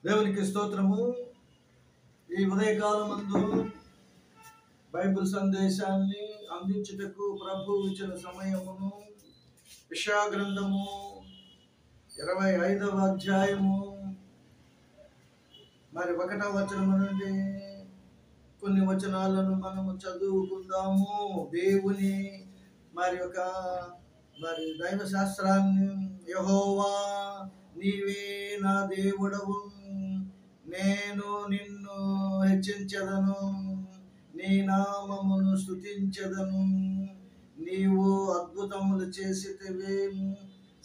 దేవునికి స్తోత్రము. ఈ ఉదయకాలమందు బైబిల్ సందేశాన్ని అందించుటకు ప్రభు ఇచ్చిన సమయమును యెషయా గ్రంథము 25వ అధ్యాయము 1వ వచనము నుండి కొన్ని వచనాలను మనము చదువుకుందాము. దేవుని దైవ శాస్త్రాన్ని. యెహోవా, నీవే నా దేవుడవు, నేను నిన్ను హెచ్చించెదను, నీ నామమును స్తుతించెదను. నీవు అద్భుతములు చేసితివి,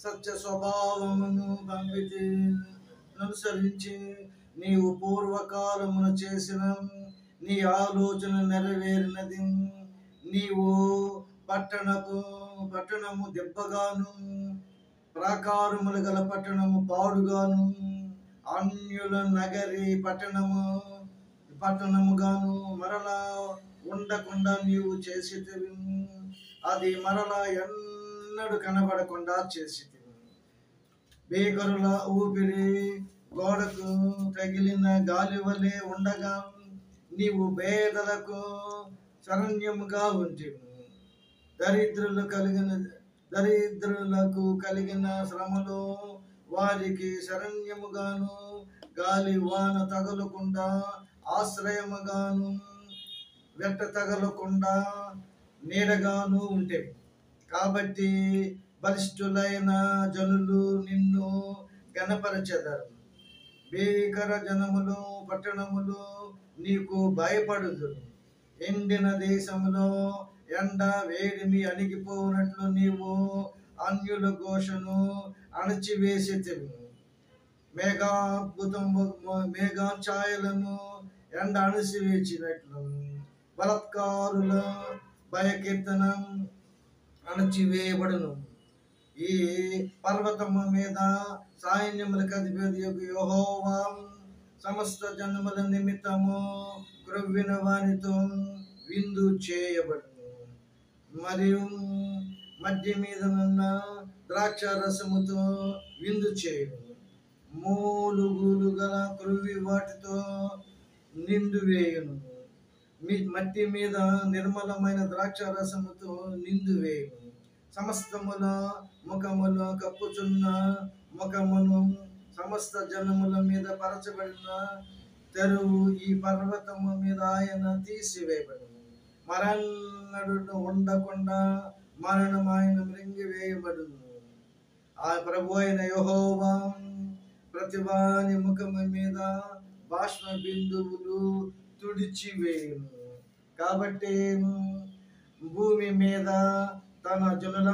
సత్య స్వభావమును అనుసరించి నీవు పూర్వకాలమున చేసిన నీ ఆలోచన నెరవేరినది. నీవు పట్టణము దెబ్బగాను, ప్రాకారములు గల పట్టణము పాడుగాను, అన్యుల నగరి పట్టణముగాను మరలా ఉండకుండా నీవు చేసితివి. అది మరలా ఎన్నడూ కనబడకుండా చేసితివి. బేగరుల ఊపిరి గోడకు తగిలిన గాలి వలె ఉండగా నీవు పేదలకు శరణ్యముగా ఉంటివి. దరిద్రులకు కలిగిన శ్రమలో వారికి శరణ్యముగాను, గాలి వాన తగలకుండా ఆశ్రయముగాను, వెట్ట తగలకుండా నీడగాను ఉంటేవి. కాబట్టి బలిష్ఠులైన జనులు నిన్ను గణపరచెదరు. భీకర జనములు పట్టణములు నీకు భయపడుదురు. ఎండిన దేశములో ఎండ వేడిమి అణిగిపోనట్లు నీవు అన్యుల ఘోషను అణచివేసితివి. మేఘఛాయలను ఎండ అణచివేసినట్లు బలత్కారుల భయకీర్తన అణచివేయబడును. ఈ పర్వతము మీద సైన్యములకు అధిపతి యెహోవా సమస్త జనముల నిమిత్తము క్రొవ్విన వారితో విందు చేయబడును. మరియు మధ్య మీదనున్న ద్రాక్ష రసముతో విందు చేయును. మూలుగులు గల క్రొవ్వి వాటితో నిండు వేయును. మట్టి మీద నిర్మలమైన ద్రాక్ష రసముతో నిండు వేయును. సమస్తముల ముఖములు కప్పుచున్న ముఖమును సమస్త జనముల మీద పరచబడిన తెరువు ఈ పర్వతము మీద ఆయన తీసివేయబడును. మరన్నడు ఉండకుండా మరణమైన మృంగివేయబడును. ఆ ప్రభు అయిన యెహోవా ప్రతివాని ముఖము మీద బాష్ప బిందువులు తుడిచివేయును. కాబట్టి భూమి మీద తన జనుల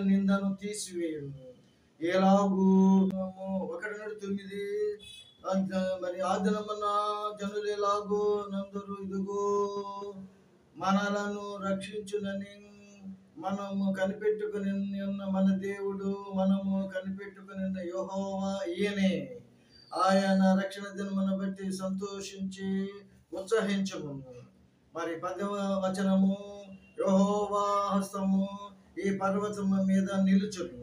నిందను తీసివేయును. ఎలాగూ 1:9 ఆదినమున జనులు ఎలాగూ నందురు, ఇదిగో మనలను రక్షించునని మనము కనిపెట్టుకుని ఉన్న మన దేవుడు, మనము కనిపెట్టుకుని ఉన్న యెహోవా ఈయనే. ఆయన రక్షణ దినమును బట్టి సంతోషించి ఉత్సహించము. 10వ వచనము, యెహోవా హస్తము ఈ పర్వతము మీద నిలుచును.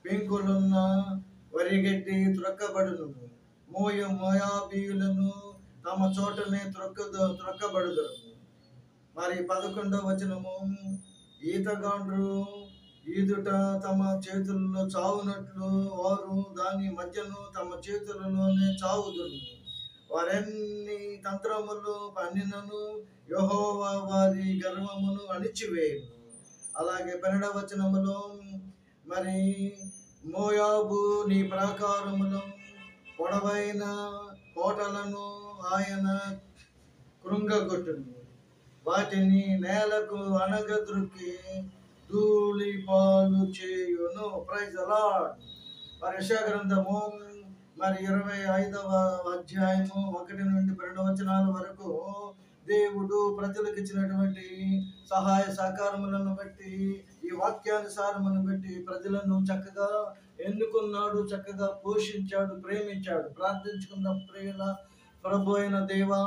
పెంకులున్న వరిగడ్డి త్రొక్కబడును. మోయాబీయులను తమ చోటనే త్రొక్కబడుదురు. 11వ వచనము, ఈతగాండ్రు ఈదుట తమ చేతుల్లో చావునట్లు వారు దాని మధ్యను తమ చేతులలోనే చావుదురు. వారెన్ని తంత్రములు పన్నినను యెహోవా వారి గర్వమును అణిచివేయును. అలాగే 12వ వచనములో, మోయాబు నీ ప్రాకారములను పొడవైన కోటలను ఆయన కృంగగొట్టును. వాటిని నేలకు అణగద్రొక్కి ధూళి పాలు చేయును. Praise the Lord. యెషయా గ్రంథము 25వ అధ్యాయము 1 నుండి 12 వచనాల వరకు దేవుడు ప్రజలకు ఇచ్చినటువంటి సహాయ సహకారములను బట్టి, ఈ వాక్యానుసారమును బట్టి ప్రజలను చక్కగా ఎన్నుకున్నాడు, చక్కగా పోషించాడు, ప్రేమించాడు. ప్రార్థించుకుందాం. ప్రియుల ప్రభు అయిన దేవా,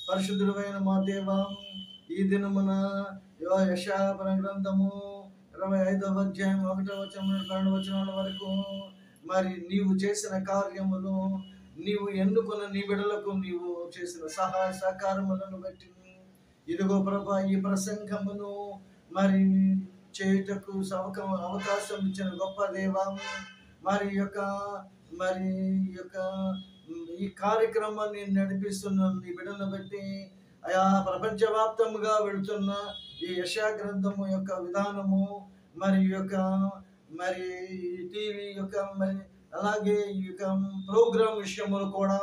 పరిశుద్ధుడైన మా దేవా, ఈ దినమున యెషయా గ్రంథము 25వ అధ్యాయం 1వ వచనం నుండి 12 వచనాల వరకు మరి నీవు చేసిన కార్యములు, నీవు ఎన్నుకున్న నీ బిడ్డలకు నీవు చేసిన సహాయ సహకారములను బట్టి ఇదిగో ప్రభా ఈ ప్రసంగమును మరి చేయుటకు అవకాశం ఇచ్చిన గొప్ప దేవా, మరి మరి ఈ కార్యక్రమాన్ని నడిపిస్తున్న నీ బిడ్డను బట్టి అయా ప్రపంచవ్యాప్తముగా వెళుతున్న ఈ యెషయా గ్రంథము యొక్క విధానము మరి మరి టీవీ మరి అలాగే ఈ ప్రోగ్రామ్ విషయములు కూడా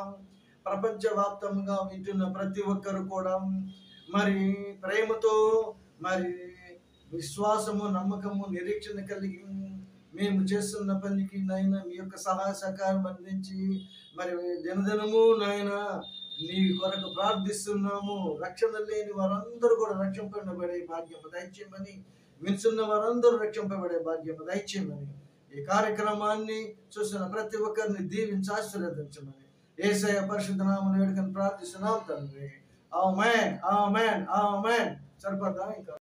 ప్రపంచవ్యాప్తంగా వింటున్న ప్రతి ఒక్కరు కూడా మరి ప్రేమతో మరి విశ్వాసము, నమ్మకము, నిరీక్షణ కలిగి మేము చేస్తున్న పనికి నాయన మీ యొక్క సహాయ సహకారం అందించి మరి దినదినము నాయన నీ కొరకు ప్రార్థిస్తున్నాము. రక్షణ లేని వారందరూ కూడా రక్షింపబడే భాగ్యము దయచేయమని, వినుచున్న వారందరూ రక్షింపబడే భాగ్యము దయచేయమని, ఈ కార్యక్రమాన్ని చూస్తున్న ప్రతి ఒక్కరిని దీవించి ఆశీర్వదించమని యేసయ్య పరిశుద్ధ నామమున వేడుకొని ప్రార్థిస్తున్నాం తండ్రి. ఆమేన్, ఆమేన్, ఆమేన్. సరిపోద్దా ఇంకా?